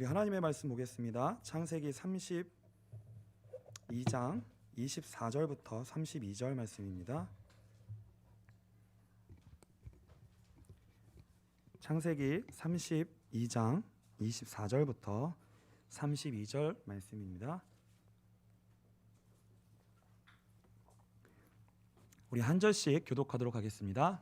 우리 하나님의 말씀 보겠습니다. 창세기 32장 24절부터 32절 말씀입니다. 창세기 32장 24절부터 32절 말씀입니다. 우리 한 절씩 교독하도록 하겠습니다.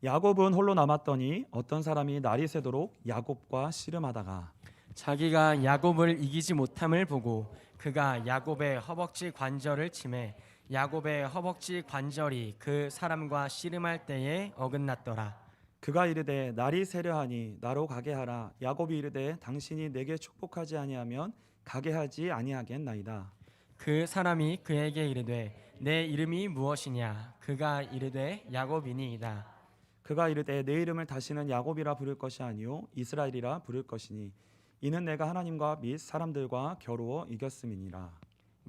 야곱은 홀로 남았더니 어떤 사람이 날이 새도록 야곱과 씨름하다가 자기가 야곱을 이기지 못함을 보고 그가 야곱의 허벅지 관절을 치매 야곱의 허벅지 관절이 그 사람과 씨름할 때에 어긋났더라. 그가 이르되 날이 새려하니 나로 가게 하라. 야곱이 이르되 당신이 내게 축복하지 아니하면 가게 하지 아니하겠나이다. 그 사람이 그에게 이르되 내 이름이 무엇이냐? 그가 이르되 야곱이니이다. 그가 이르되 내 이름을 다시는 야곱이라 부를 것이 아니요 이스라엘이라 부를 것이니 이는 내가 하나님과 및 사람들과 겨루어 이겼음이니라.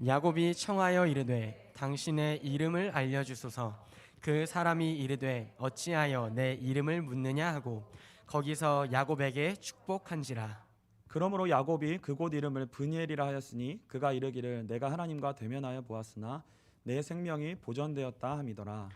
야곱이 청하여 이르되 당신의 이름을 알려주소서. 그 사람이 이르되 어찌하여 내 이름을 묻느냐 하고 거기서 야곱에게 축복한지라. 그러므로 야곱이 그곳 이름을 브니엘이라 하였으니 그가 이르기를 내가 하나님과 대면하여 보았으나 내 생명이 보존되었다 함이더라.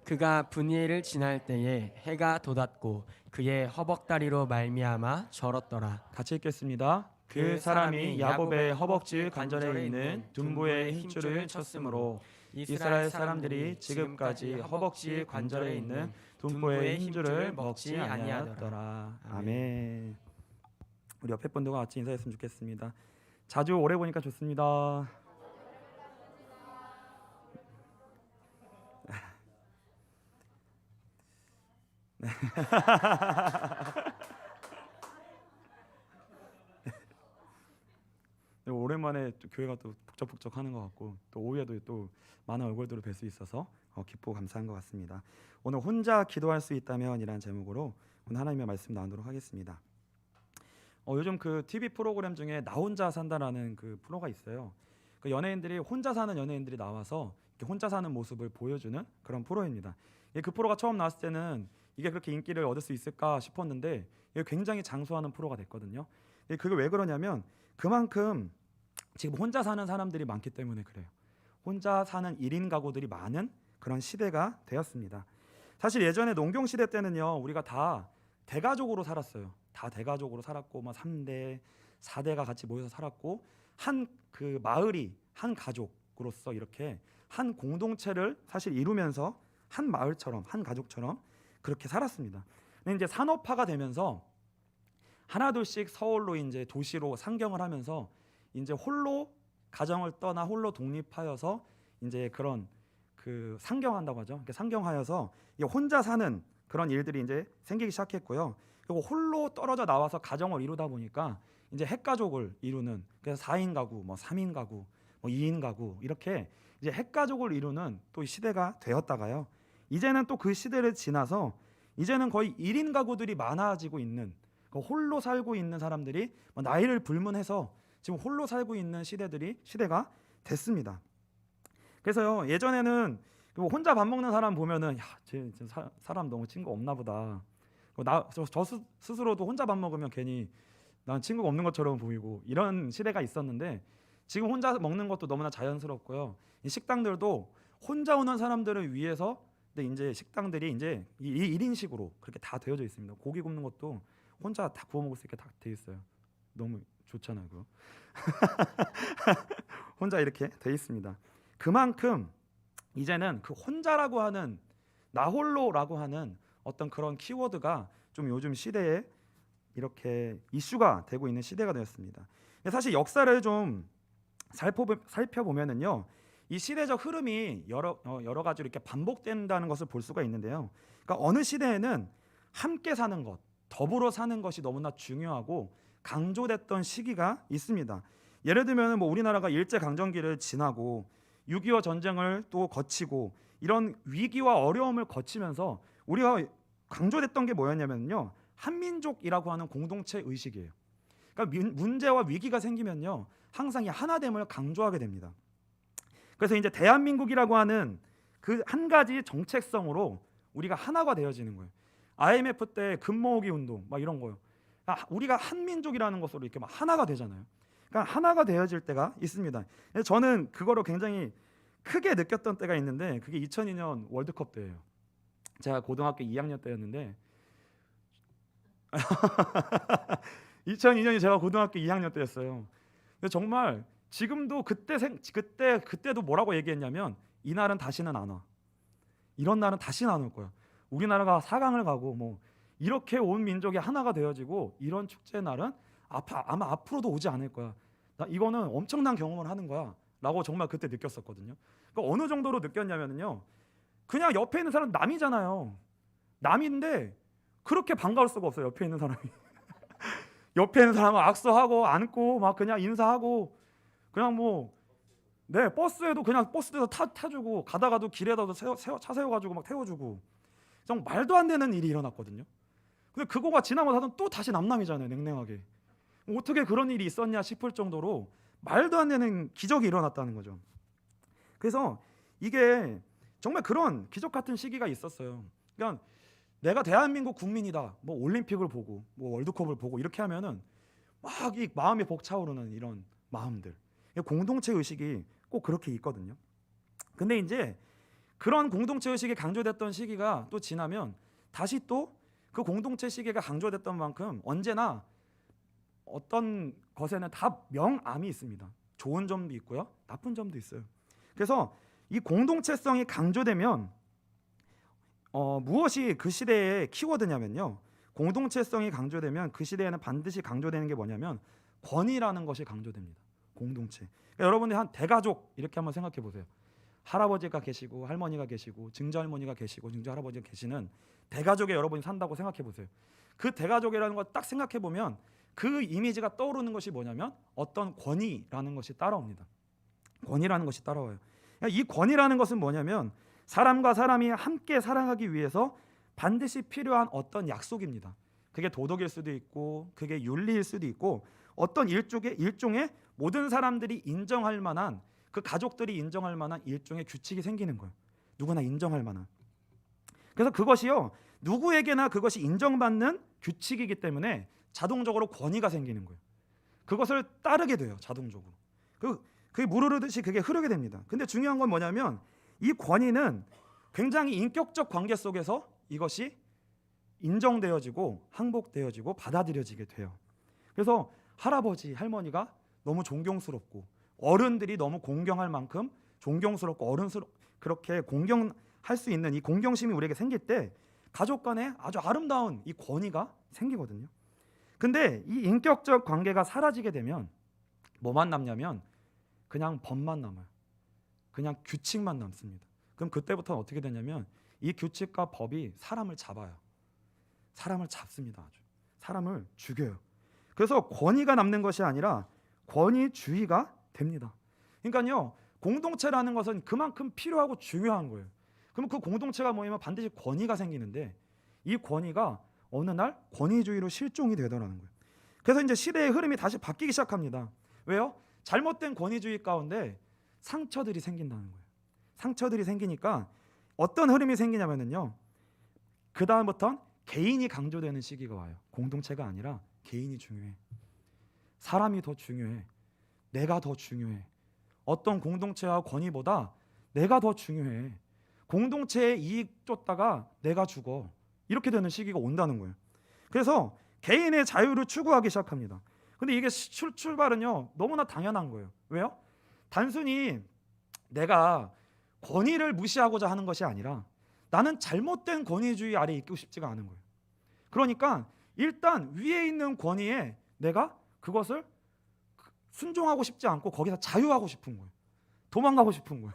그가 브니엘을 지날 때에 해가 돋았고 그의 허벅다리로 말미암아 절었더라. 같이 읽겠습니다. 그 사람이 야곱의 허벅지 관절에 있는 둔부의 힘줄을 쳤으므로 이스라엘 사람들이 지금까지 허벅지 관절에 있는 둔부의 힘줄을 먹지 아니하였더라. 아멘. 우리 옆에 분들과 같이 인사했으면 좋겠습니다. 자주 오래 보니까 좋습니다. 네. 오랜만에 또 교회가 또 북적북적하는 것 같고 또 오후에도 또 많은 얼굴들을 뵐 수 있어서 기쁘고 감사한 것 같습니다. 오늘 혼자 기도할 수 있다면이라는 제목으로 오늘 하나님의 말씀 나누도록 하겠습니다. 요즘 그 TV 프로그램 중에 나 혼자 산다라는 그 프로가 있어요. 그 연예인들이 혼자 사는 연예인들이 나와서 이렇게 혼자 사는 모습을 보여주는 그런 프로입니다. 그 프로가 처음 나왔을 때는 이게 그렇게 인기를 얻을 수 있을까 싶었는데 이게 굉장히 장수하는 프로가 됐거든요. 그게 왜 그러냐면 그만큼 지금 혼자 사는 사람들이 많기 때문에 그래요. 혼자 사는 1인 가구들이 많은 그런 시대가 되었습니다. 사실 예전에 농경 시대 때는요, 우리가 다 대가족으로 살았어요. 다 대가족으로 살았고, 3대, 4대가 같이 모여서 살았고, 한 그 마을이 한 가족으로서 이렇게 한 공동체를 사실 이루면서 한 마을처럼, 한 가족처럼 그렇게 살았습니다. 근데 이제 산업화가 되면서 하나둘씩 서울로 이제 도시로 상경을 하면서 이제 홀로 가정을 떠나 홀로 독립하여서 이제 그런 그 상경한다고 하죠. 상경하여서 혼자 사는 그런 일들이 이제 생기기 시작했고요. 그리고 홀로 떨어져 나와서 가정을 이루다 보니까 이제 핵가족을 이루는, 그래서 4인 가구, 3인 가구, 2인 가구 이렇게 이제 핵가족을 이루는 또 시대가 되었다가요. 이제는 또 그 시대를 지나서 이제는 거의 1인 가구들이 많아지고 있는, 홀로 살고 있는 사람들이 나이를 불문해서 지금 홀로 살고 있는 시대가 됐습니다. 그래서요, 예전에는 혼자 밥 먹는 사람 보면은 쟤 사람 너무 친구 없나 보다. 저 스스로도 혼자 밥 먹으면 괜히 난 친구가 없는 것처럼 보이고 이런 시대가 있었는데 지금 혼자 먹는 것도 너무나 자연스럽고요. 이 식당들도 혼자 오는 사람들을 위해서 근데 이제 식당들이 이제 1인식으로 그렇게 다 되어져 있습니다. 고기 굽는 것도 혼자 다 구워 먹을 수 있게 다 돼 있어요. 너무 좋잖아요, 그거. 혼자 이렇게 돼 있습니다. 그만큼 이제는 그 혼자라고 하는, 나 홀로라고 하는 어떤 그런 키워드가 좀 요즘 시대에 이렇게 이슈가 되고 있는 시대가 되었습니다. 사실 역사를 좀 살펴보면은요, 이 시대적 흐름이 여러 가지로 이렇게 반복된다는 것을 볼 수가 있는데요. 그러니까 어느 시대에는 함께 사는 것, 더불어 사는 것이 너무나 중요하고 강조됐던 시기가 있습니다. 예를 들면 우리나라가 일제 강점기를 지나고 6.25 전쟁을 또 거치고 이런 위기와 어려움을 거치면서 우리가 강조됐던 게 뭐였냐면요, 한민족이라고 하는 공동체 의식이에요. 그러니까 문제와 위기가 생기면요, 항상 이 하나됨을 강조하게 됩니다. 그래서 이제 대한민국이라고 하는 그 한 가지 정책성으로 우리가 하나가 되어지는 거예요. IMF 때 금 모으기 운동 막 이런 거요. 우리가 한 민족이라는 것으로 이렇게 막 하나가 되잖아요. 그러니까 하나가 되어질 때가 있습니다. 저는 그거를 굉장히 크게 느꼈던 때가 있는데 그게 2002년 월드컵 때예요. 제가 고등학교 2학년 때였는데 2002년이 제가 고등학교 2학년 때였어요. 근데 정말 지금도 그때도 뭐라고 얘기했냐면 이 날은 다시는 안 와. 이런 날은 다시는 안 올 거야. 우리나라가 4강을 가고 뭐 이렇게 온 민족이 하나가 되어지고 이런 축제 날은 아마 앞으로도 오지 않을 거야. 나 이거는 엄청난 경험을 하는 거야라고 정말 그때 느꼈었거든요. 그러니까 어느 정도로 느꼈냐면요. 그냥 옆에 있는 사람 남이잖아요. 남인데 그렇게 반가울 수가 없어요. 옆에 있는 사람이. 옆에 있는 사람은 악수하고 안고 막 그냥 인사하고 그냥 버스에도 그냥 버스에서 타주고 가다가도 길에다도 차 세워가지고 막 태워주고 정말 말도 안 되는 일이 일어났거든요. 근데 그거가 지나고 나서는 또 다시 남남이잖아요. 냉랭하게. 어떻게 그런 일이 있었냐 싶을 정도로 말도 안 되는 기적이 일어났다는 거죠. 그래서 이게 정말 그런 기적 같은 시기가 있었어요. 그러니까 내가 대한민국 국민이다. 뭐 올림픽을 보고 뭐 월드컵을 보고 이렇게 하면은 막 이 마음이 벅차오르는 이런 마음들. 공동체 의식이 꼭 그렇게 있거든요. 근데 이제 그런 공동체 의식이 강조됐던 시기가 또 지나면 다시 또 그 공동체 시기가 강조됐던 만큼 언제나 어떤 것에는 다 명암이 있습니다. 좋은 점도 있고요, 나쁜 점도 있어요. 그래서 이 공동체성이 강조되면 무엇이 그 시대의 키워드냐면요. 공동체성이 강조되면 그 시대에는 반드시 강조되는 게 뭐냐면 권위라는 것이 강조됩니다. 공동체. 그러니까 여러분들 한 대가족 이렇게 한번 생각해 보세요. 할아버지가 계시고 할머니가 계시고 증조할머니가 계시고 증조할아버지가 계시는 대가족에 여러분이 산다고 생각해 보세요. 그 대가족이라는 걸 딱 생각해 보면 그 이미지가 떠오르는 것이 뭐냐면 어떤 권위라는 것이 따라옵니다. 권위라는 것이 따라와요. 이 권위라는 것은 뭐냐면 사람과 사람이 함께 살아가기 위해서 반드시 필요한 어떤 약속입니다. 그게 도덕일 수도 있고 그게 윤리일 수도 있고 어떤 일종의 모든 사람들이 인정할 만한 그 가족들이 인정할 만한 일종의 규칙이 생기는 거예요. 누구나 인정할 만한. 그래서 그것이요 누구에게나 그것이 인정받는 규칙이기 때문에 자동적으로 권위가 생기는 거예요. 그것을 따르게 돼요. 자동적으로. 그게 물 흐르듯이 그게 흐르게 됩니다. 근데 중요한 건 뭐냐면 이 권위는 굉장히 인격적 관계 속에서 이것이 인정되어지고 항복되어지고 받아들여지게 돼요. 그래서 할아버지, 할머니가 너무 존경스럽고 어른들이 너무 공경할 만큼 존경스럽고 그렇게 공경할 수 있는 이 공경심이 우리에게 생길 때 가족 간에 아주 아름다운 이 권위가 생기거든요. 근데 이 인격적 관계가 사라지게 되면 뭐만 남냐면 그냥 법만 남아요. 그냥 규칙만 남습니다. 그럼 그때부터는 어떻게 되냐면 이 규칙과 법이 사람을 잡아요. 사람을 잡습니다. 아주. 사람을 죽여요. 그래서 권위가 남는 것이 아니라 권위주의가 됩니다. 그러니까요 공동체라는 것은 그만큼 필요하고 중요한 거예요. 그럼 그 공동체가 뭐냐면 반드시 권위가 생기는데 이 권위가 어느 날 권위주의로 실종이 되더라는 거예요. 그래서 이제 시대의 흐름이 다시 바뀌기 시작합니다. 왜요? 잘못된 권위주의 가운데 상처들이 생긴다는 거예요. 상처들이 생기니까 어떤 흐름이 생기냐면요. 그 다음부터는 개인이 강조되는 시기가 와요. 공동체가 아니라 개인이 중요해. 사람이 더 중요해. 내가 더 중요해. 어떤 공동체와 권위보다 내가 더 중요해. 공동체에 이익 쫓다가 내가 죽어. 이렇게 되는 시기가 온다는 거예요. 그래서 개인의 자유를 추구하기 시작합니다. 근데 이게 출발은요 너무나 당연한 거예요. 왜요? 단순히 내가 권위를 무시하고자 하는 것이 아니라 나는 잘못된 권위주의 아래에 있고 싶지가 않은 거예요. 그러니까 일단 위에 있는 권위에 내가 그것을 순종하고 싶지 않고 거기서 자유하고 싶은 거예요. 도망가고 싶은 거예요.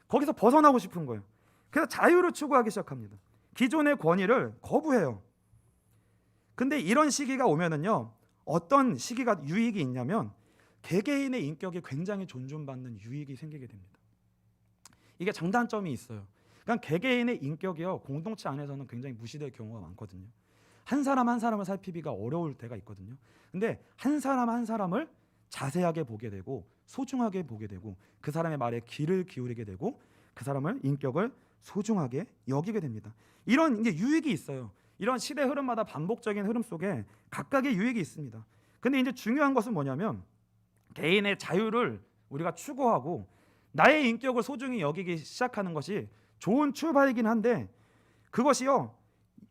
거기서 벗어나고 싶은 거예요. 그래서 자유를 추구하기 시작합니다. 기존의 권위를 거부해요. 근데 이런 시기가 오면은요 어떤 시기가 유익이 있냐면 개개인의 인격이 굉장히 존중받는 유익이 생기게 됩니다. 이게 장단점이 있어요. 그러니까 개개인의 인격이요 공동체 안에서는 굉장히 무시될 경우가 많거든요. 한 사람 한 사람을 살피기가 어려울 때가 있거든요. 근데 한 사람 한 사람을 자세하게 보게 되고 소중하게 보게 되고 그 사람의 말에 귀를 기울이게 되고 그 사람을 인격을 소중하게 여기게 됩니다. 이런 이제 유익이 있어요. 이런 시대 흐름마다 반복적인 흐름 속에 각각의 유익이 있습니다. 근데 이제 중요한 것은 뭐냐면 개인의 자유를 우리가 추구하고 나의 인격을 소중히 여기기 시작하는 것이 좋은 출발이긴 한데 그것이요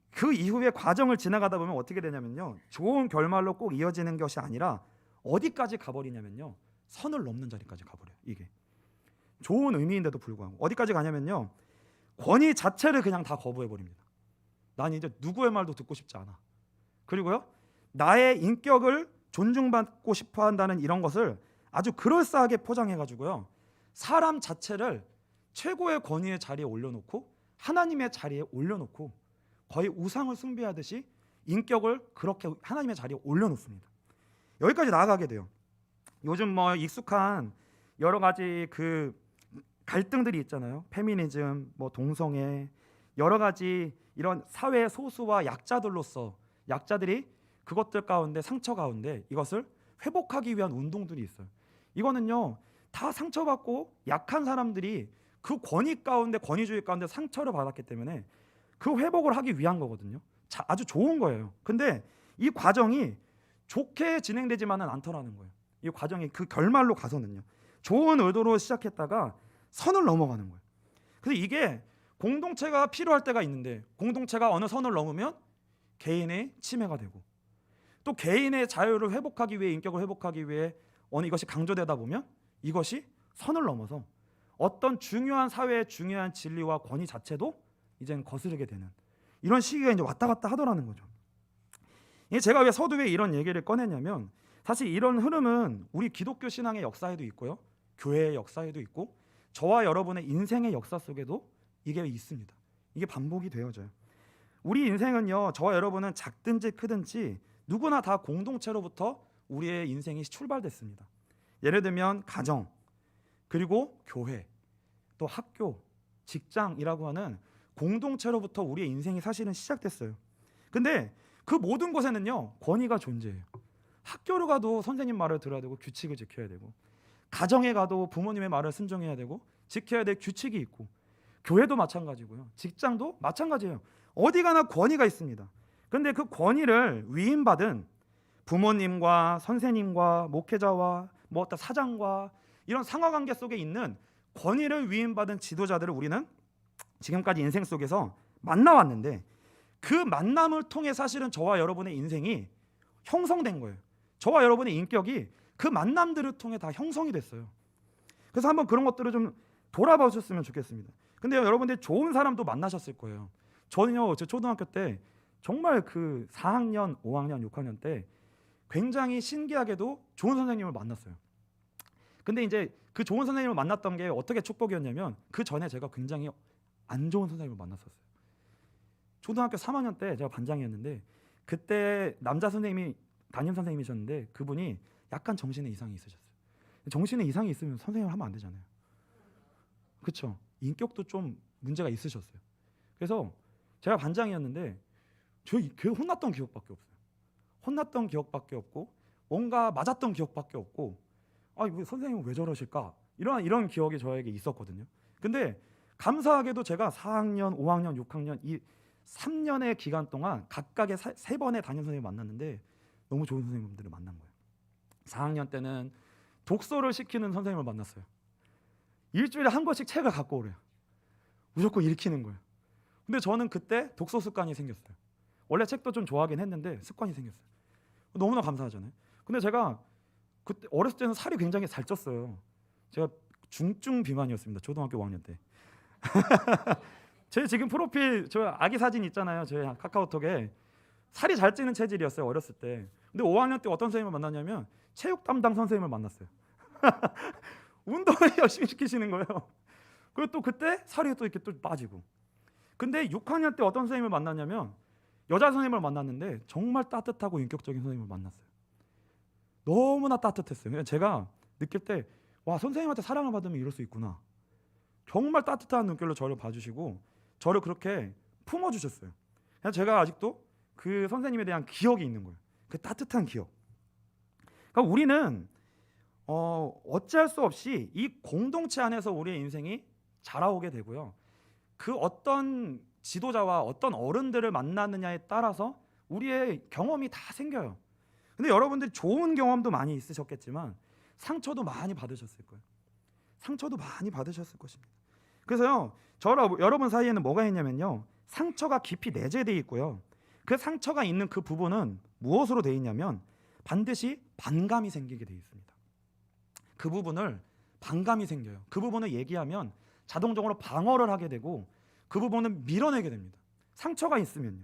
그 이후의 과정을 지나가다 보면 어떻게 되냐면요 좋은 결말로 꼭 이어지는 것이 아니라 어디까지 가버리냐면요 선을 넘는 자리까지 가버려요. 이게 좋은 의미인데도 불구하고 어디까지 가냐면요 권위 자체를 그냥 다 거부해버립니다. 난 이제 누구의 말도 듣고 싶지 않아. 그리고요 나의 인격을 존중받고 싶어 한다는 이런 것을 아주 그럴싸하게 포장해가지고요 사람 자체를 최고의 권위의 자리에 올려놓고 하나님의 자리에 올려놓고 거의 우상을 숭배하듯이 인격을 그렇게 하나님의 자리에 올려놓습니다. 여기까지 나아가게 돼요. 요즘 뭐 익숙한 여러 가지 그 갈등들이 있잖아요. 페미니즘, 뭐 동성애, 여러 가지 이런 사회 소수와 약자들로서 약자들이 그것들 가운데 상처 가운데 이것을 회복하기 위한 운동들이 있어요. 이거는요 다 상처받고 약한 사람들이 그 권위 가운데 권위주의 가운데 상처를 받았기 때문에 그 회복을 하기 위한 거거든요. 아주 좋은 거예요. 근데 이 과정이 좋게 진행되지만은 않더라는 거예요. 이 과정이 그 결말로 가서는요 좋은 의도로 시작했다가 선을 넘어가는 거예요. 그래서 이게 공동체가 필요할 때가 있는데 공동체가 어느 선을 넘으면 개인의 침해가 되고 또 개인의 자유를 회복하기 위해 인격을 회복하기 위해 어느 이것이 강조되다 보면 이것이 선을 넘어서 어떤 중요한 사회의 중요한 진리와 권위 자체도 이제는 거스르게 되는 이런 시기가 이제 왔다 갔다 하더라는 거죠. 제가 왜 서두에 이런 얘기를 꺼냈냐면 사실 이런 흐름은 우리 기독교 신앙의 역사에도 있고요, 교회의 역사에도 있고 저와 여러분의 인생의 역사 속에도 이게 있습니다. 이게 반복이 되어져요. 우리 인생은요, 저와 여러분은 작든지 크든지 누구나 다 공동체로부터 우리의 인생이 출발됐습니다. 예를 들면 가정, 그리고 교회, 또 학교, 직장이라고 하는 공동체로부터 우리의 인생이 사실은 시작됐어요. 근데 그 모든 곳에는요 권위가 존재해요. 학교를 가도 선생님 말을 들어야 되고 규칙을 지켜야 되고, 가정에 가도 부모님의 말을 순종해야 되고 지켜야 될 규칙이 있고, 교회도 마찬가지고요, 직장도 마찬가지예요. 어디 가나 권위가 있습니다. 근데 그 권위를 위임받은 부모님과 선생님과 목회자와 뭐 어떤 사장과 이런 상하관계 속에 있는 권위를 위임받은 지도자들을 우리는 지금까지 인생 속에서 만나왔는데 그 만남을 통해 사실은 저와 여러분의 인생이 형성된 거예요. 저와 여러분의 인격이 그 만남들을 통해 다 형성이 됐어요. 그래서 한번 그런 것들을 좀 돌아봐 주셨으면 좋겠습니다. 근데 여러분들 좋은 사람도 만나셨을 거예요. 저는요, 제 초등학교 때 정말 그 4학년, 5학년, 6학년 때 굉장히 신기하게도 좋은 선생님을 만났어요. 근데 이제 그 좋은 선생님을 만났던 게 어떻게 축복이었냐면 그 전에 제가 굉장히 안 좋은 선생님을 만났었어요. 초등학교 3학년 때 제가 반장이었는데 그때 남자 선생님이 담임 선생님이셨는데 그분이 약간 정신에 이상이 있으셨어요. 정신에 이상이 있으면 선생님을 하면 안 되잖아요. 그렇죠? 인격도 좀 문제가 있으셨어요. 그래서 제가 반장이었는데 저 교회 혼났던 기억밖에 없어요. 혼났던 기억밖에 없고 뭔가 맞았던 기억밖에 없고, 아, 왜 선생님은 왜 저러실까? 이런 기억이 저에게 있었거든요. 근데 감사하게도 제가 4학년, 5학년, 6학년 이 3년의 기간 동안 각각의 3번의 담임 선생님을 만났는데 너무 좋은 선생님들을 만난 거예요. 4학년 때는 독서를 시키는 선생님을 만났어요. 일주일에 한 권씩 책을 갖고 오래요. 무조건 읽히는 거예요. 근데 저는 그때 독서 습관이 생겼어요. 원래 책도 좀 좋아하긴 했는데 습관이 생겼어요. 너무나 감사하잖아요. 근데 제가 그때 어렸을 때는 살이 굉장히 살쪘어요. 제가 중증 비만이었습니다. 초등학교 5학년 때. 제 지금 프로필 저 아기 사진 있잖아요. 제 카카오톡에 살이 잘 찌는 체질이었어요. 어렸을 때. 근데 5학년 때 어떤 선생님을 만났냐면 체육 담당 선생님을 만났어요. 운동을 열심히 시키시는 거예요. 그리고 또 그때 살이 또 이렇게 또 빠지고. 근데 6학년 때 어떤 선생님을 만났냐면 여자 선생님을 만났는데 정말 따뜻하고 인격적인 선생님을 만났어요. 너무나 따뜻했어요. 제가 느낄 때 와, 선생님한테 사랑을 받으면 이럴 수 있구나. 정말 따뜻한 눈길로 저를 봐주시고 저를 그렇게 품어주셨어요. 제가 아직도 그 선생님에 대한 기억이 있는 거예요. 그 따뜻한 기억. 그러니까 우리는 어찌할 수 없이 이 공동체 안에서 우리의 인생이 자라오게 되고요. 그 어떤 지도자와 어떤 어른들을 만나느냐에 따라서 우리의 경험이 다 생겨요. 근데 여러분들이 좋은 경험도 많이 있으셨겠지만 상처도 많이 받으셨을 거예요. 상처도 많이 받으셨을 것입니다. 그래서요, 여러분 사이에는 뭐가 있냐면요, 상처가 깊이 내재되어 있고요. 그 상처가 있는 그 부분은 무엇으로 되어 있냐면 반드시 반감이 생기게 되어 있습니다. 그 부분을 반감이 생겨요. 그 부분을 얘기하면 자동적으로 방어를 하게 되고 그 부분을 밀어내게 됩니다. 상처가 있으면요.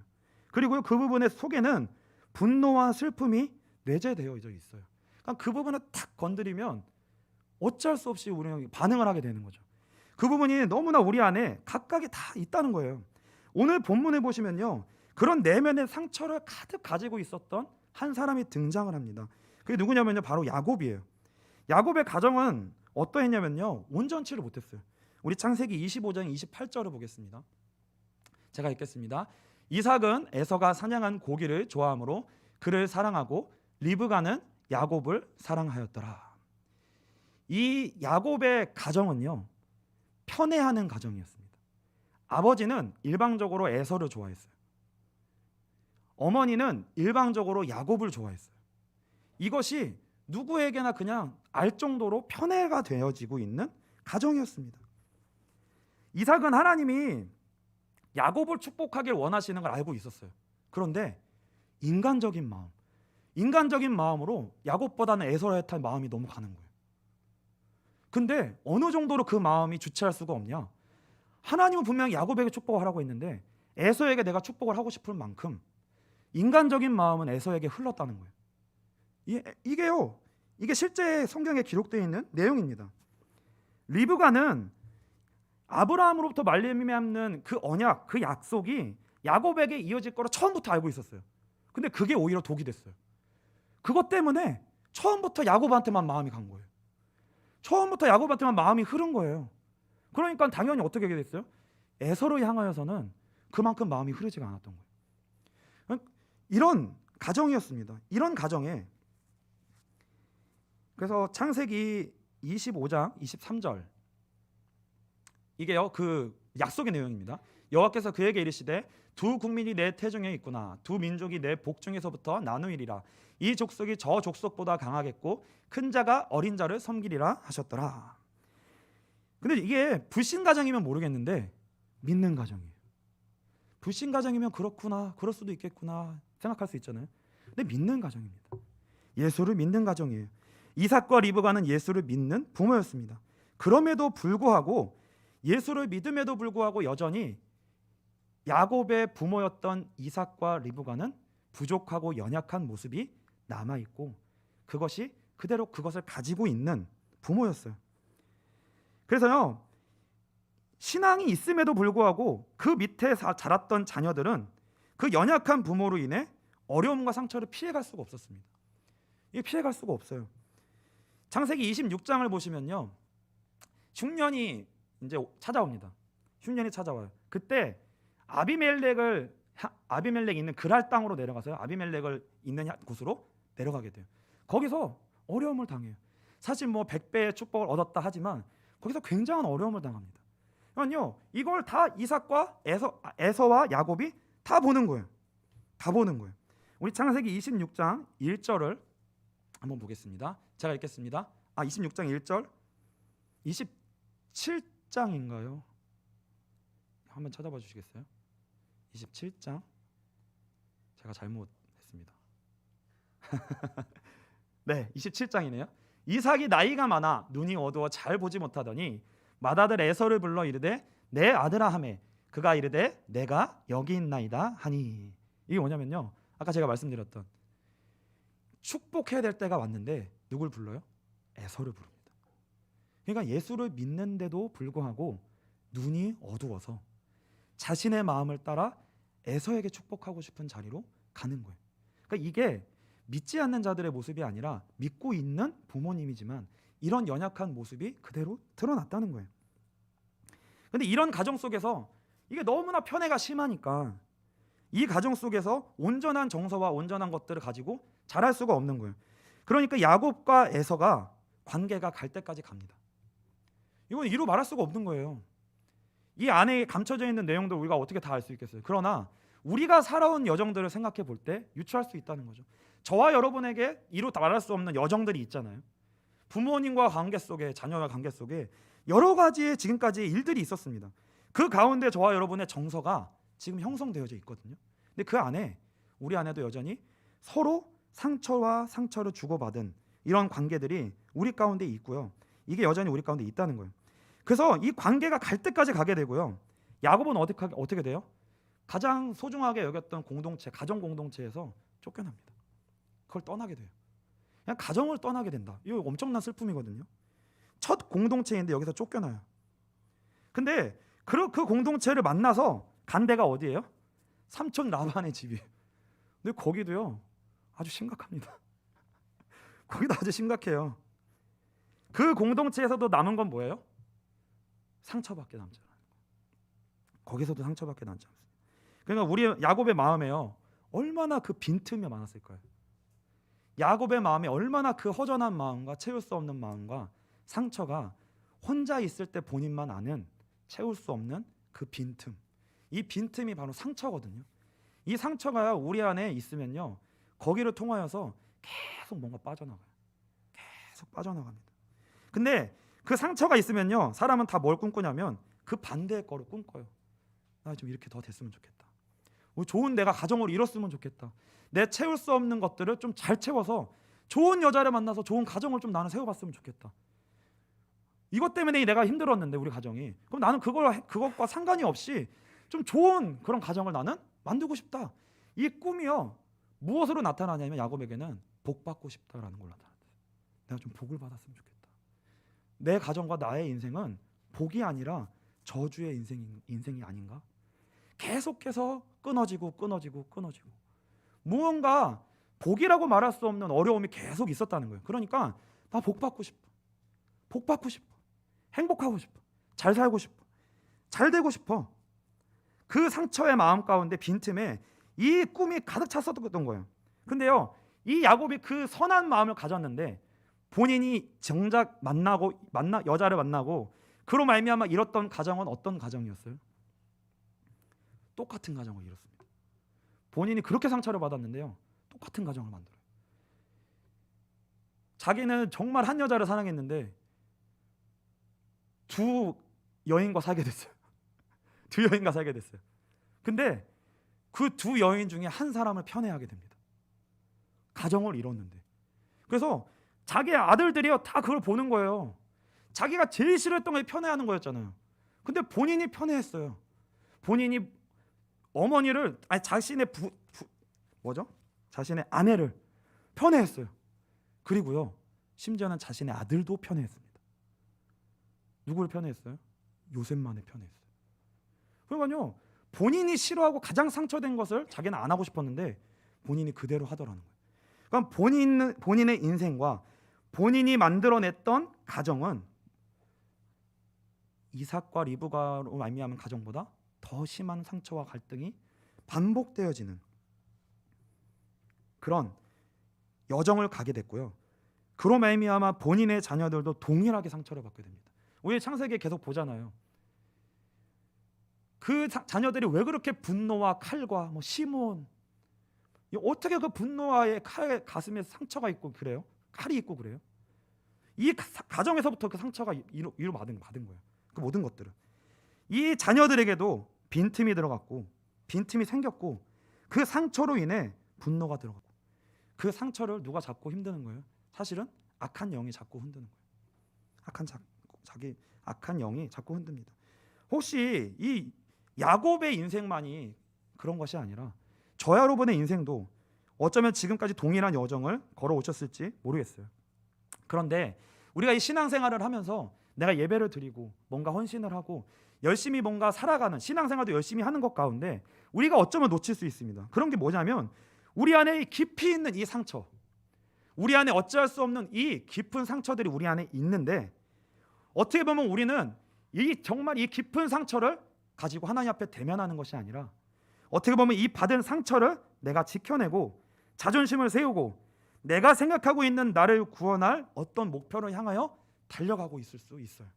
그리고 그 부분의 속에는 분노와 슬픔이 내재되어 있어요. 그러니까 그 부분을 탁 건드리면 어쩔 수 없이 우리는 반응을 하게 되는 거죠. 그 부분이 너무나 우리 안에 각각이 다 있다는 거예요. 오늘 본문에 보시면요, 그런 내면의 상처를 가득 가지고 있었던 한 사람이 등장을 합니다. 그게 누구냐면요, 바로 야곱이에요. 야곱의 가정은 어떠했냐면요, 온전치를 못했어요. 우리 창세기 25장 28절을 보겠습니다. 제가 읽겠습니다. 이삭은 에서가 사냥한 고기를 좋아하므로 그를 사랑하고 리브가는 야곱을 사랑하였더라. 이 야곱의 가정은요, 편애하는 가정이었습니다. 아버지는 일방적으로 에서를 좋아했어요. 어머니는 일방적으로 야곱을 좋아했어요. 이것이 누구에게나 그냥 알 정도로 편애가 되어지고 있는 가정이었습니다. 이삭은 하나님이 야곱을 축복하길 원하시는 걸 알고 있었어요. 그런데 인간적인 마음으로 야곱보다는 에서에 탈 마음이 너무 가는 거예요. 근데 어느 정도로 그 마음이 주체할 수가 없냐? 하나님은 분명히 야곱에게 축복을 하라고 했는데 에서에게 내가 축복을 하고 싶을 만큼 인간적인 마음은 에서에게 흘렀다는 거예요. 이게 실제 성경에 기록되어 있는 내용입니다. 리브가는 아브라함으로부터 말미암는 그 언약, 그 약속이 야곱에게 이어질 거로 처음부터 알고 있었어요. 근데 그게 오히려 독이 됐어요. 그것 때문에 처음부터 야곱한테만 마음이 간 거예요. 처음부터 야곱한테만 마음이 흐른 거예요. 그러니까 당연히 어떻게 하게 됐어요? 에서를 향하여서는 그만큼 마음이 흐르지가 않았던 거예요. 이런 가정이었습니다. 이런 가정에 그래서 창세기 25장 23절 이게요, 그 약속의 내용입니다. 여호와께서 그에게 이르시되 두 국민이 내 태중에 있구나. 두 민족이 내 복중에서부터 나누이리라. 이 족속이 저 족속보다 강하겠고 큰 자가 어린 자를 섬기리라 하셨더라. 근데 이게 불신 가정이면 모르겠는데 믿는 가정이에요. 불신 가정이면 그렇구나, 그럴 수도 있겠구나 생각할 수 있잖아요. 근데 믿는 가정입니다. 예수를 믿는 가정이에요. 이삭과 리브가는 예수를 믿는 부모였습니다. 그럼에도 불구하고 예수를 믿음에도 불구하고 여전히 야곱의 부모였던 이삭과 리브가는 부족하고 연약한 모습이 남아있고 그것이 그대로 그것을 가지고 있는 부모였어요. 그래서요, 신앙이 있음에도 불구하고 그 밑에 자랐던 자녀들은 그 연약한 부모로 인해 어려움과 상처를 피해갈 수가 없었습니다. 이게 피해갈 수가 없어요. 창세기 26장을 보시면요, 흉년이 이제 찾아옵니다. 흉년이 찾아와요. 그때 아비멜렉 있는 그랄 땅으로 내려가서요, 아비멜렉을 있는 곳으로 내려가게 돼요. 거기서 어려움을 당해요. 사실 뭐 100배의 축복을 얻었다 하지만 거기서 굉장한 어려움을 당합니다. 그러니까요, 이걸 다 이삭과 에서와 야곱이 다 보는 거예요. 다 보는 거예요. 우리 창세기 26장 1절을 한번 보겠습니다. 제가 읽겠습니다. 26장 1절 27장인가요? 한번 찾아봐 주시겠어요? 27장 제가 잘못했습니다. 네, 27장이네요. 이삭이 나이가 많아 눈이 어두워 잘 보지 못하더니 맏아들 에서를 불러 이르되 내 아들아 하매 그가 이르되 내가 여기 있나이다 하니. 이게 뭐냐면요, 아까 제가 말씀드렸던 축복해야 될 때가 왔는데 누굴 불러요? 에서를 부릅니다. 그러니까 예수를 믿는데도 불구하고 눈이 어두워서 자신의 마음을 따라 에서에게 축복하고 싶은 자리로 가는 거예요. 그러니까 이게 믿지 않는 자들의 모습이 아니라 믿고 있는 부모님이지만 이런 연약한 모습이 그대로 드러났다는 거예요. 그런데 이런 가정 속에서 이게 너무나 편애가 심하니까 이 가정 속에서 온전한 정서와 온전한 것들을 가지고 자랄 수가 없는 거예요. 그러니까 야곱과 에서가 관계가 갈 때까지 갑니다. 이건 이루 말할 수가 없는 거예요. 이 안에 감춰져 있는 내용들 우리가 어떻게 다 알 수 있겠어요? 그러나 우리가 살아온 여정들을 생각해 볼 때 유추할 수 있다는 거죠. 저와 여러분에게 이루 말할 수 없는 여정들이 있잖아요. 부모님과 관계 속에, 자녀와 관계 속에 여러 가지의 지금까지 일들이 있었습니다. 그 가운데 저와 여러분의 정서가 지금 형성되어져 있거든요. 근데 그 안에 우리 안에도 여전히 서로 상처와 상처를 주고받은 이런 관계들이 우리 가운데 있고요. 이게 여전히 우리 가운데 있다는 거예요. 그래서 이 관계가 갈 때까지 가게 되고요. 야곱은 어떻게 돼요? 가장 소중하게 여겼던 공동체, 가정 공동체에서 쫓겨납니다. 그걸 떠나게 돼요. 그냥 가정을 떠나게 된다. 이거 엄청난 슬픔이거든요. 첫 공동체인데 여기서 쫓겨나요. 근데 그 공동체를 만나서 간 데가 어디예요? 삼촌 라반의 집이에요. 근데 거기도요 아주 심각합니다. 거기도 아주 심각해요. 그 공동체에서도 남은 건 뭐예요? 상처밖에 남지 않아요. 거기서도 상처밖에 남지 않습니다. 그러니까 우리 야곱의 마음에요 얼마나 그 빈틈이 많았을까요? 야곱의 마음에 얼마나 그 허전한 마음과 채울 수 없는 마음과 상처가 혼자 있을 때 본인만 아는 채울 수 없는 그 빈틈. 이 빈틈이 바로 상처거든요. 이 상처가 우리 안에 있으면요 거기를 통하여서 계속 뭔가 빠져나가요. 계속 빠져나갑니다. 근데 그 상처가 있으면요 사람은 다 뭘 꿈꾸냐면 그 반대의 거를 꿈꿔요. 나 좀 이렇게 더 됐으면 좋겠다. 좋은 내가 가정을 이뤘으면 좋겠다. 내 채울 수 없는 것들을 좀 잘 채워서 좋은 여자를 만나서 좋은 가정을 좀 나는 세워봤으면 좋겠다. 이것 때문에 내가 힘들었는데 우리 가정이, 그럼 나는 그것과 상관이 없이 좀 좋은 그런 가정을 나는 만들고 싶다. 이 꿈이요 무엇으로 나타나냐면 야곱에게는 복 받고 싶다라는 걸로 나타났어요. 내가 좀 복을 받았으면 좋겠다. 내 가정과 나의 인생은 복이 아니라 저주의 인생이 아닌가? 계속해서 끊어지고 무언가 복이라고 말할 수 없는 어려움이 계속 있었다는 거예요. 그러니까 나 복 받고 싶어. 행복하고 싶어. 잘 살고 싶어. 잘 되고 싶어. 그 상처의 마음 가운데 빈틈에 이 꿈이 가득 찼었던 거예요. 근데요 이 야곱이 그 선한 마음을 가졌는데 본인이 정작 여자를 만나고 그로 말미암아 이뤘던 가정은 어떤 가정이었어요? 똑같은 가정을 이뤘습니다. 본인이 그렇게 상처를 받았는데요 똑같은 가정을 만들어요. 자기는 정말 한 여자를 사랑했는데 두 여인과 살게 됐어요. 근데 그 두 여인 중에 한 사람을 편애하게 됩니다. 가정을 이뤘는데. 그래서 자기 아들들이요 다 그걸 보는 거예요. 자기가 제일 싫어했던 게 편애하는 거였잖아요. 근데 본인이 편애했어요. 본인이 어머니를 자신의 자신의 아내를 편애했어요. 그리고요 심지어는 자신의 아들도 편애했습니다. 누구를 편애했어요? 요셉만을 편애했어요. 그러니까요 본인이 싫어하고 가장 상처된 것을 자기는 안 하고 싶었는데 본인이 그대로 하더라는 거예요. 그러니까 본인의 인생과 본인이 만들어냈던 가정은 이삭과 리브가로 말미암은 가정보다 더 심한 상처와 갈등이 반복되어지는 그런 여정을 가게 됐고요. 그로 말미암아 본인의 자녀들도 동일하게 상처를 받게 됩니다. 우리 창세기에 계속 보잖아요. 그 자녀들이 왜 그렇게 분노와 칼과 시몬 어떻게 그 분노와의 칼 가슴에 상처가 있고 그래요? 칼이 있고 그래요? 이 가정에서부터 그 상처가 이루 받은 거예요. 그 모든 것들은 이 자녀들에게도 빈틈이 들어갔고 빈틈이 생겼고 그 상처로 인해 분노가 들어갔고 그 상처를 누가 잡고 힘드는 거예요? 사실은 악한 영이 잡고 흔드는 거예요. 악한 영이 잡고 흔듭니다. 혹시 이 야곱의 인생만이 그런 것이 아니라 저와 여러분의 인생도 어쩌면 지금까지 동일한 여정을 걸어오셨을지 모르겠어요. 그런데 우리가 이 신앙생활을 하면서 내가 예배를 드리고 뭔가 헌신을 하고 열심히 뭔가 살아가는 신앙생활도 열심히 하는 것 가운데 우리가 어쩌면 놓칠 수 있습니다. 그런 게 뭐냐면 우리 안에 깊이 있는 이 상처, 우리 안에 어찌할 수 없는 이 깊은 상처들이 우리 안에 있는데 어떻게 보면 우리는 정말 이 깊은 상처를 가지고 하나님 앞에 대면하는 것이 아니라 어떻게 보면 이 받은 상처를 내가 지켜내고 자존심을 세우고 내가 생각하고 있는 나를 구원할 어떤 목표를 향하여 달려가고 있을 수 있어요.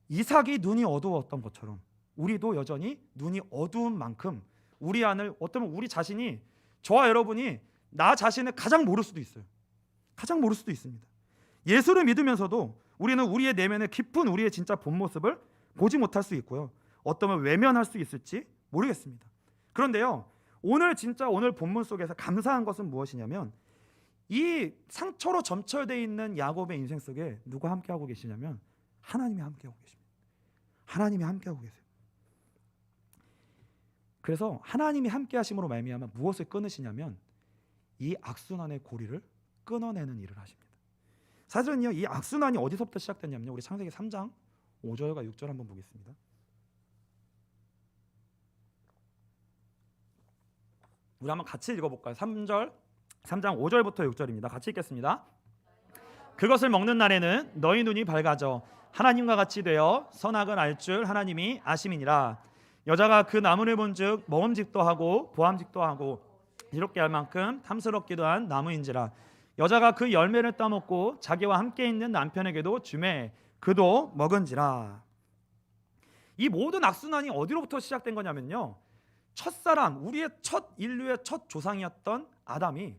이삭이 눈이 어두웠던 것처럼 우리도 여전히 눈이 어두운 만큼 우리 안을 어쩌면 우리 자신이, 저와 여러분이 나 자신을 가장 모를 수도 있어요. 가장 모를 수도 있습니다. 예수를 믿으면서도 우리는 우리의 내면의 깊은 우리의 진짜 본 모습을 보지 못할 수 있고요. 어쩌면 외면할 수 있을지 모르겠습니다. 그런데요, 오늘 본문 속에서 감사한 것은 무엇이냐면, 이 상처로 점철되어 있는 야곱의 인생 속에 누가 함께하고 계시냐면 하나님이 함께하고 계십니다. 하나님이 함께하고 계세요. 그래서 하나님이 함께하심으로 말미암아 무엇을 끊으시냐면 이 악순환의 고리를 끊어내는 일을 하십니다. 사실은요, 이 악순환이 어디서부터 시작됐냐면요, 우리 창세기 3장 5절과 6절 한번 보겠습니다. 우리 한번 같이 읽어볼까요? 3장 5절부터 6절입니다. 같이 읽겠습니다. 그것을 먹는 날에는 너희 눈이 밝아져 하나님과 같이 되어 선악을 알 줄 하나님이 아심이니라. 여자가 그 나무를 본즉 먹음직도 하고 보암직도 하고 이롭게 할 만큼 탐스럽기도 한 나무인지라. 여자가 그 열매를 따먹고 자기와 함께 있는 남편에게도 주매 그도 먹은지라. 이 모든 악순환이 어디로부터 시작된 거냐면요, 첫사람, 우리의 첫 인류의 첫 조상이었던 아담이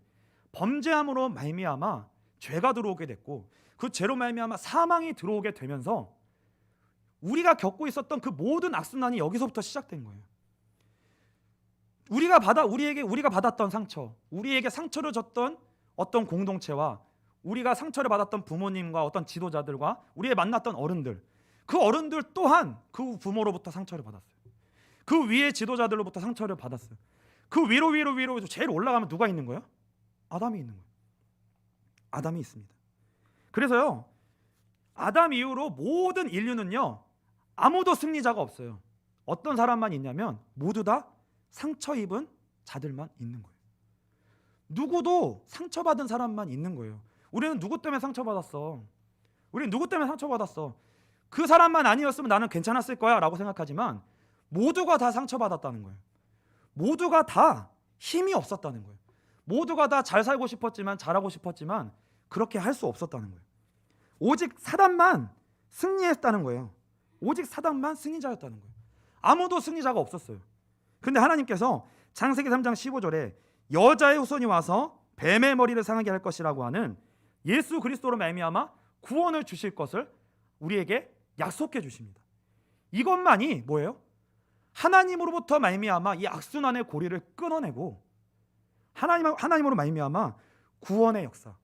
범죄함으로 말미암아 죄가 들어오게 됐고, 그 죄로 말미암아 사망이 들어오게 되면서 우리가 겪고 있었던 그 모든 악순환이 여기서부터 시작된 거예요. 우리가 받았던 상처, 우리에게 상처를 줬던 어떤 공동체와 우리가 상처를 받았던 부모님과 어떤 지도자들과 우리의 만났던 어른들, 그 어른들 또한 그 부모로부터 상처를 받았어요. 그 위의 지도자들로부터 상처를 받았어요. 그 위로 제일 올라가면 누가 있는 거예요? 아담이 있는 거예요. 아담이 있습니다. 그래서요, 아담 이후로 모든 인류는요, 아무도 승리자가 없어요. 어떤 사람만 있냐면 모두 다 상처 입은 자들만 있는 거예요. 누구도 상처받은 사람만 있는 거예요. 우리는 누구 때문에 상처받았어? 우리는 누구 때문에 상처받았어? 그 사람만 아니었으면 나는 괜찮았을 거야 라고 생각하지만 모두가 다 상처받았다는 거예요. 모두가 다 힘이 없었다는 거예요. 모두가 다 잘 살고 싶었지만, 잘하고 싶었지만 그렇게 할 수 없었다는 거예요. 오직 사단만 승리했다는 거예요. 오직 사단만 승리자였다는 거예요. 아무도 승리자가 없었어요. 근데 하나님께서 창세기 3장 15절에 여자의 후손이 와서 뱀의 머리를 상하게 할 것이라고 하는 예수 그리스도로 말미암아 구원을 주실 것을 우리에게 약속해 주십니다. 이것만이 뭐예요? 하나님으로부터 말미암아 이 악순환의 고리를 끊어내고 하나님으로 말미암아 구원의 역사,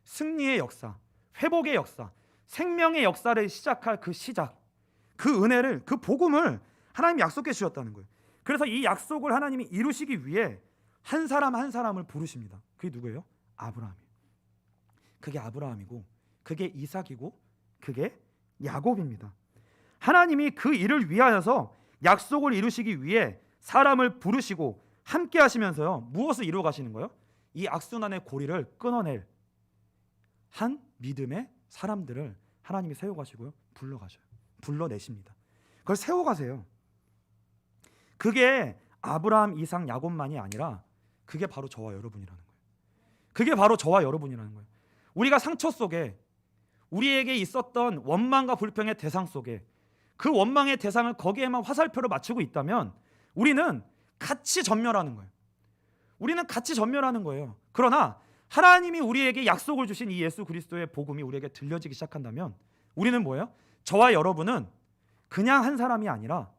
승리의 역사, 회복의 역사, 생명의 역사를 시작할 그 시작, 그 은혜를, 그 복음을 하나님이 약속해 주셨다는 거예요. 그래서 이 약속을 하나님이 이루시기 위해 한 사람 한 사람을 부르십니다. 그게 누구예요? 아브라함이에요. 그게 아브라함이고, 그게 이삭이고, 그게 야곱입니다. 하나님이 그 일을 위하여서 약속을 이루시기 위해 사람을 부르시고 함께 하시면서요, 무엇을 이루어 가시는 거예요? 이 악순환의 고리를 끊어낼 한 믿음의 사람들을 하나님이 세워가시고요, 불러내십니다. 그걸 세워가세요. 그게 아브라함, 이삭, 야곱만이 아니라 그게 바로 저와 여러분이라는 거예요. 그게 바로 저와 여러분이라는 거예요. 우리가 상처 속에, 우리에게 있었던 원망과 불평의 대상 속에, 그 원망의 대상을 거기에만 화살표로 맞추고 있다면 우리는 같이 전멸하는 거예요. 우리는 같이 전멸하는 거예요. 그러나 하나님이 우리에게 약속을 주신 이 예수 그리스도의 복음이 우리에게 들려지기 시작한다면 우리는 뭐예요? 저와 여러분은 그냥 한 사람이 아니라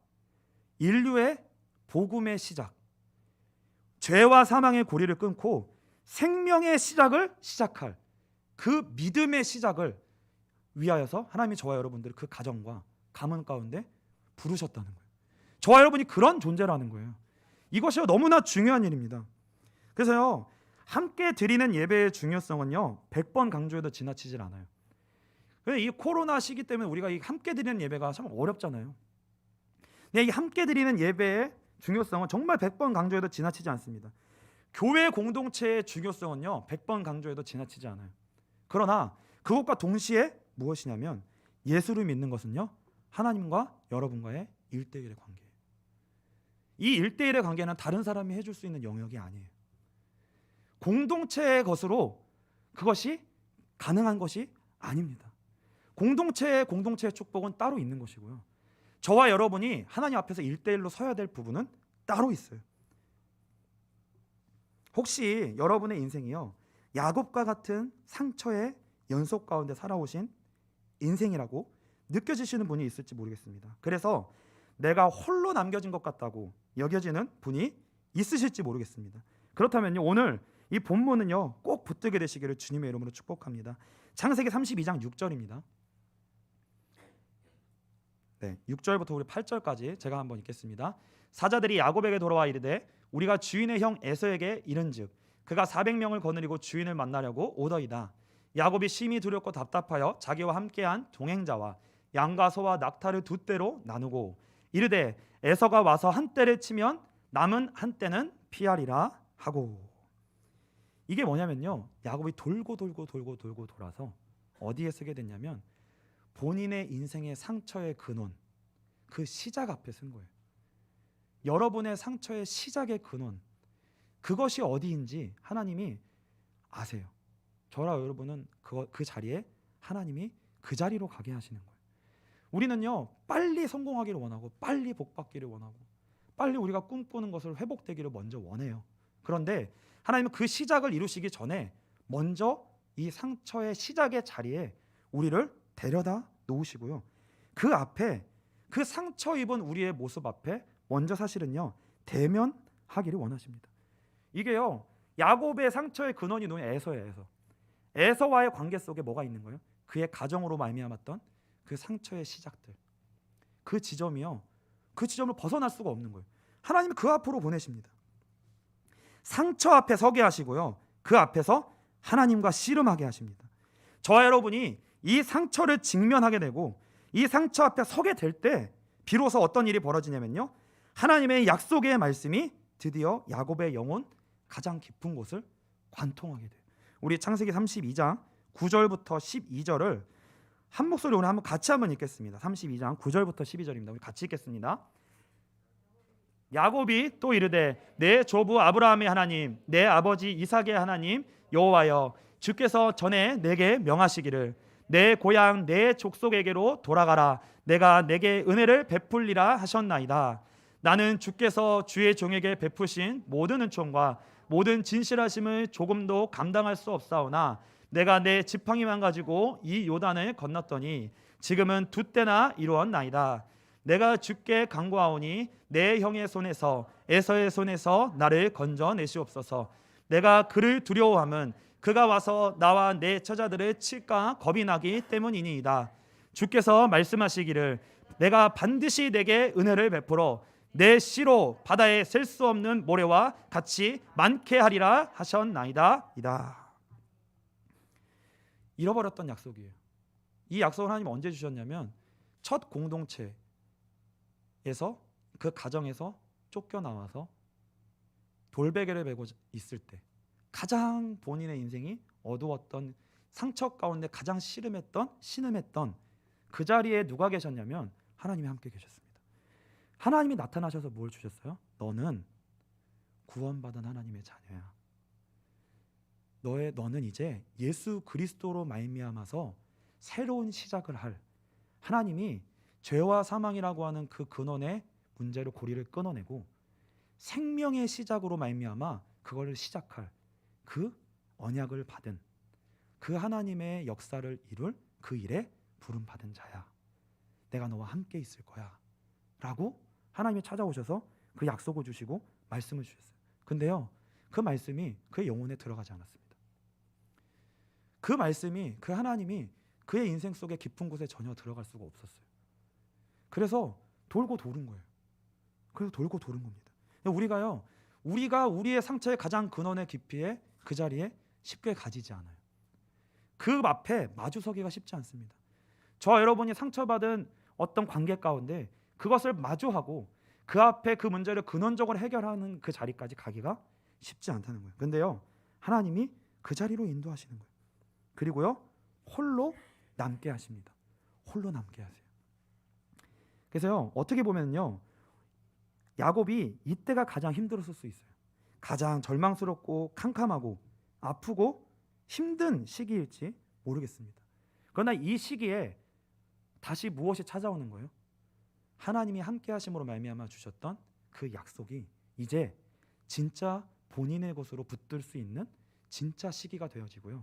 인류의 복음의 시작, 죄와 사망의 고리를 끊고 생명의 시작을 시작할 그 믿음의 시작을 위하여서 하나님이 저와 여러분들을 그 가정과 가문 가운데 부르셨다는 거예요. 저와 여러분이 그런 존재라는 거예요. 이것이 너무나 중요한 일입니다. 그래서요, 함께 드리는 예배의 중요성은요 100번 강조해도 지나치질 않아요. 이 코로나 시기 때문에 우리가 이 함께 드리는 예배가 참 어렵잖아요. 근데 이 함께 드리는 예배의 중요성은 정말 100번 강조해도 지나치지 않습니다. 교회 공동체의 중요성은요 100번 강조해도 지나치지 않아요. 그러나 그것과 동시에 무엇이냐면 예수를 믿는 것은요 하나님과 여러분과의 1대1의 관계예요. 이 1대1의 관계는 다른 사람이 해줄 수 있는 영역이 아니에요. 공동체의 것으로 그것이 가능한 것이 아닙니다. 공동체의 축복은 따로 있는 것이고요. 저와 여러분이 하나님 앞에서 1대1로 서야 될 부분은 따로 있어요. 혹시 여러분의 인생이요, 야곱과 같은 상처의 연속 가운데 살아오신 인생이라고 느껴지시는 분이 있을지 모르겠습니다. 그래서 내가 홀로 남겨진 것 같다고 여겨지는 분이 있으실지 모르겠습니다. 그렇다면요, 오늘 이 본문은요 꼭 붙들게 되시기를 주님의 이름으로 축복합니다. 창세기 32장 6절입니다. 네, 6절부터 우리 8절까지 제가 한번 읽겠습니다. 사자들이 야곱에게 돌아와 이르되 우리가 주인의 형 에서에게 이른즉 그가 400명을 거느리고 주인을 만나려고 오더이다. 야곱이 심히 두렵고 답답하여 자기와 함께한 동행자와 양과 소와 낙타를 두 떼로 나누고 이르되 에서가 와서 한 떼를 치면 남은 한 떼는 피하리라 하고. 이게 뭐냐면요, 야곱이 돌고 돌아서 어디에 쓰게 됐냐면 본인의 인생의 상처의 근원, 그 시작 앞에 쓴 거예요. 여러분의 상처의 시작의 근원, 그것이 어디인지 하나님이 아세요. 저와 여러분은 그 자리에 하나님이 그 자리로 가게 하시는 거예요. 우리는요 빨리 성공하기를 원하고 빨리 복받기를 원하고 빨리 우리가 꿈꾸는 것을 회복되기를 먼저 원해요. 그런데 하나님은 그 시작을 이루시기 전에 먼저 이 상처의 시작의 자리에 우리를 데려다 놓으시고요, 그 앞에 그 상처 입은 우리의 모습 앞에 먼저 사실은요 대면하기를 원하십니다. 이게요 야곱의 상처의 근원이 누구냐? 에서예요. 에서와의 관계 속에 뭐가 있는 거예요? 그의 가정으로 말미암았던 그 상처의 시작들, 그 지점이요, 그 지점을 벗어날 수가 없는 거예요. 하나님이 그 앞으로 보내십니다. 상처 앞에 서게 하시고요, 그 앞에서 하나님과 씨름하게 하십니다. 저와 여러분이 이 상처를 직면하게 되고 이 상처 앞에 서게 될 때 비로소 어떤 일이 벌어지냐면요, 하나님의 약속의 말씀이 드디어 야곱의 영혼 가장 깊은 곳을 관통하게 돼요. 우리 창세기 32장 9절부터 12절을 한 목소리로 오늘 한번 같이 한번 읽겠습니다. 32장 9절부터 12절입니다. 우리 같이 읽겠습니다. 야곱이 또 이르되 내 조부 아브라함의 하나님, 내 아버지 이삭의 하나님 여호와여, 주께서 전에 내게 명하시기를 내 고향 내 족속에게로 돌아가라. 내가 내게 은혜를 베풀리라 하셨나이다. 나는 주께서 주의 종에게 베푸신 모든 은총과 모든 진실하심을 조금도 감당할 수 없사오나 내가 내 지팡이만 가지고 이 요단을 건넜더니 지금은 두 때나 이루었나이다. 내가 주께 간구하오니 내 형의 손에서 에서의 손에서 나를 건져내시옵소서. 내가 그를 두려워함은 그가 와서 나와 내 처자들을 칠까 겁이 나기 때문이니이다. 주께서 말씀하시기를 내가 반드시 내게 은혜를 베풀어 내 씨로 바다에 셀 수 없는 모래와 같이 많게 하리라 하셨나이다. 이다. 잃어버렸던 약속이에요. 이 약속을 하나님 언제 주셨냐면 첫 공동체에서, 그 가정에서 쫓겨나와서 돌베개를 메고 있을 때 가장 본인의 인생이 어두웠던 상처 가운데 가장 신음했던 그 자리에 누가 계셨냐면 하나님이 함께 계셨습니다. 하나님이 나타나셔서 뭘 주셨어요? 너는 구원받은 하나님의 자녀야. 너는 이제 예수 그리스도로 말미암아서 새로운 시작을 할, 하나님이 죄와 사망이라고 하는 그 근원의 문제로 고리를 끊어내고 생명의 시작으로 말미암아 그거를 시작할 그 언약을 받은 그 하나님의 역사를 이룰 그 일에 부름받은 자야. 내가 너와 함께 있을 거야 라고 하나님이 찾아오셔서 그 약속을 주시고 말씀을 주셨어요. 근데요, 그 말씀이 그의 영혼에 들어가지 않았습니다. 그 말씀이, 그 하나님이 그의 인생 속에 깊은 곳에 전혀 들어갈 수가 없었어요. 그래서 돌고 도는 거예요. 그래서 돌고 도는 겁니다. 우리가 우리의 상처의 가장 근원의 깊이에 그 자리에 쉽게 가지지 않아요. 그 앞에 마주서기가 쉽지 않습니다. 저와 여러분이 상처받은 어떤 관계 가운데 그것을 마주하고 그 앞에 그 문제를 근원적으로 해결하는 그 자리까지 가기가 쉽지 않다는 거예요. 근데요, 하나님이 그 자리로 인도하시는 거예요. 그리고요, 홀로 남게 하십니다. 홀로 남게 하세요. 그래서요, 어떻게 보면요, 야곱이 이때가 가장 힘들었을 수 있어요. 가장 절망스럽고 캄캄하고 아프고 힘든 시기일지 모르겠습니다. 그러나 이 시기에 다시 무엇이 찾아오는 거예요? 하나님이 함께 하심으로 말미암아 주셨던 그 약속이 이제 진짜 본인의 것으로 붙들 수 있는 진짜 시기가 되어지고요.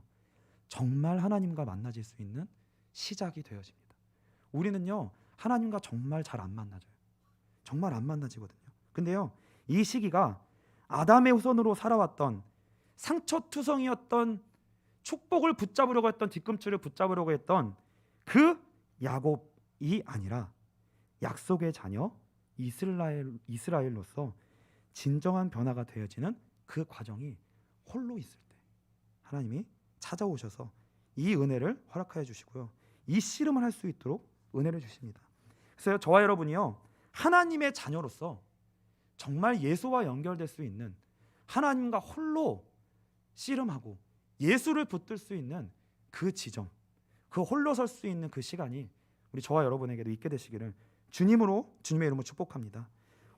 정말 하나님과 만나질 수 있는 시작이 되어집니다. 우리는요, 하나님과 정말 잘 안 만나져요. 정말 안 만나지거든요. 근데요, 이 시기가 아담의 후손으로 살아왔던 상처투성이었던 축복을 붙잡으려고 했던, 뒤꿈치를 붙잡으려고 했던 그 야곱이 아니라 약속의 자녀 이스라엘로서 진정한 변화가 되어지는 그 과정이 홀로 있을 때 하나님이 찾아오셔서 이 은혜를 허락하여 주시고요, 이 씨름을 할 수 있도록 은혜를 주십니다. 그래서 저와 여러분이요, 하나님의 자녀로서 정말 예수와 연결될 수 있는, 하나님과 홀로 씨름하고 예수를 붙들 수 있는 그 지점, 그 홀로 설 수 있는 그 시간이 우리 저와 여러분에게도 있게 되시기를 주님의 이름으로 축복합니다.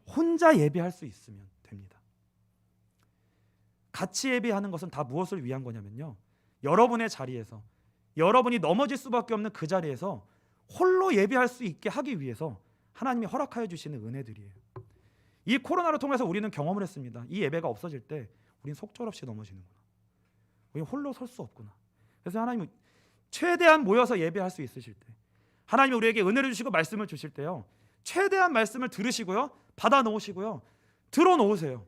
혼자 예배할 수 있으면 됩니다. 같이 예배하는 것은 다 무엇을 위한 거냐면요, 여러분의 자리에서, 여러분이 넘어질 수밖에 없는 그 자리에서 홀로 예배할 수 있게 하기 위해서 하나님이 허락하여 주시는 은혜들이에요. 이 코로나를 통해서 우리는 경험을 했습니다. 이 예배가 없어질 때 우리는 속절없이 넘어지는구나, 우리 홀로 설 수 없구나. 그래서 하나님은 최대한 모여서 예배할 수 있으실 때, 하나님이 우리에게 은혜를 주시고 말씀을 주실 때요, 최대한 말씀을 들으시고요, 받아 놓으시고요, 들어 놓으세요.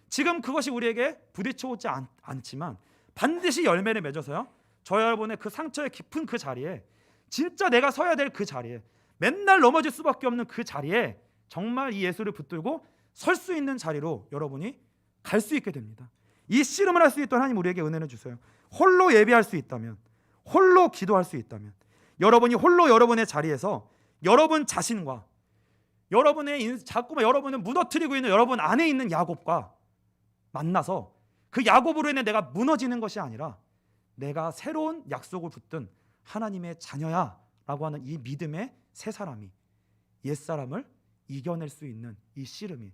지금 그것이 우리에게 부딪혀오지 않지만 반드시 열매를 맺어서요, 저 여러분의 그 상처의 깊은 그 자리에, 진짜 내가 서야 될 그 자리에, 맨날 넘어질 수밖에 없는 그 자리에 정말 이 예수를 붙들고 설 수 있는 자리로 여러분이 갈 수 있게 됩니다. 이 씨름을 할 수 있던 하나님 우리에게 은혜를 주세요. 홀로 예배할 수 있다면, 홀로 기도할 수 있다면, 여러분이 홀로 여러분의 자리에서 여러분 자신과 자꾸만 여러분을 무너뜨리고 있는 여러분 안에 있는 야곱과 만나서 그 야곱으로 인해 내가 무너지는 것이 아니라 내가 새로운 약속을 붙든 하나님의 자녀야 라고 하는 이 믿음의 새 사람이, 옛사람을 이겨낼 수 있는 이 씨름이,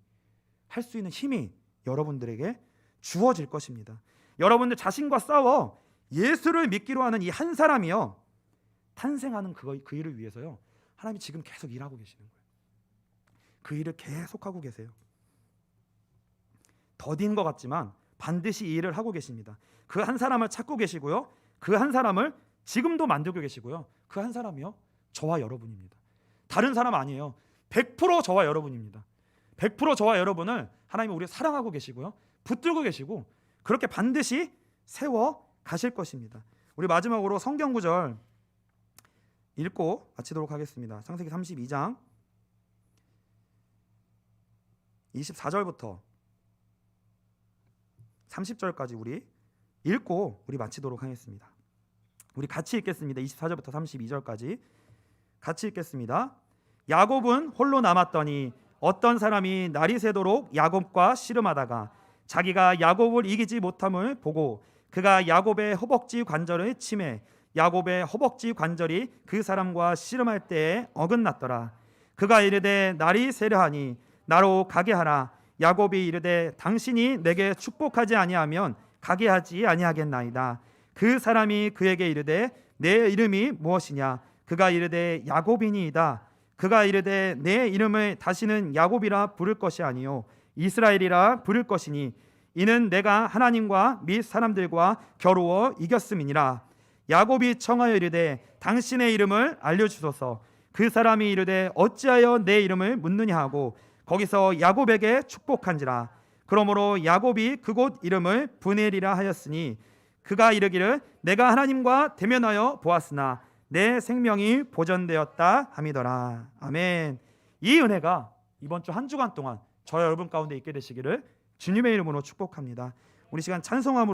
할 수 있는 힘이 여러분들에게 주어질 것입니다. 여러분들 자신과 싸워 예수를 믿기로 하는 이 한 사람이요, 탄생하는 그 일을 위해서요, 하나님이 지금 계속 일하고 계시는 거예요. 그 일을 계속하고 계세요. 더딘 것 같지만 반드시 이 일을 하고 계십니다. 그 한 사람을 찾고 계시고요, 그 한 사람을 지금도 만들고 계시고요, 그 한 사람이요, 저와 여러분입니다. 다른 사람 아니에요. 100% 저와 여러분입니다. 100% 저와 여러분을 하나님이 우리 사랑하고 계시고요, 붙들고 계시고 그렇게 반드시 세워 가실 것입니다. 우리 마지막으로 성경 구절 읽고 마치도록 하겠습니다. 창세기 32장 24절부터 30절까지 우리 읽고 우리 마치도록 하겠습니다. 우리 같이 읽겠습니다. 24절부터 32절까지 같이 읽겠습니다. 야곱은 홀로 남았더니 어떤 사람이 날이 새도록 야곱과 씨름하다가 자기가 야곱을 이기지 못함을 보고 그가 야곱의 허벅지 관절을 치매 야곱의 허벅지 관절이 그 사람과 씨름할 때에 어긋났더라. 그가 이르되 날이 새려하니 나로 가게 하라. 야곱이 이르되 당신이 내게 축복하지 아니하면 가게 하지 아니하겠나이다. 그 사람이 그에게 이르되 내 이름이 무엇이냐? 그가 이르되 야곱이니이다. 그가 이르되 내 이름을 다시는 야곱이라 부를 것이 아니요 이스라엘이라 부를 것이니 이는 내가 하나님과 및 사람들과 겨루어 이겼음이니라. 야곱이 청하여 이르되 당신의 이름을 알려주소서. 그 사람이 이르되 어찌하여 내 이름을 묻느냐 하고 거기서 야곱에게 축복한지라. 그러므로 야곱이 그곳 이름을 브넬이라 하였으니 그가 이르기를 내가 하나님과 대면하여 보았으나 내 생명이 보존되었다 함이더라. 아멘. 이 은혜가 이번 주 한 주간 동안 저 여러분 가운데 있게 되시기를 주님의 이름으로 축복합니다. 우리 시간 찬송함으로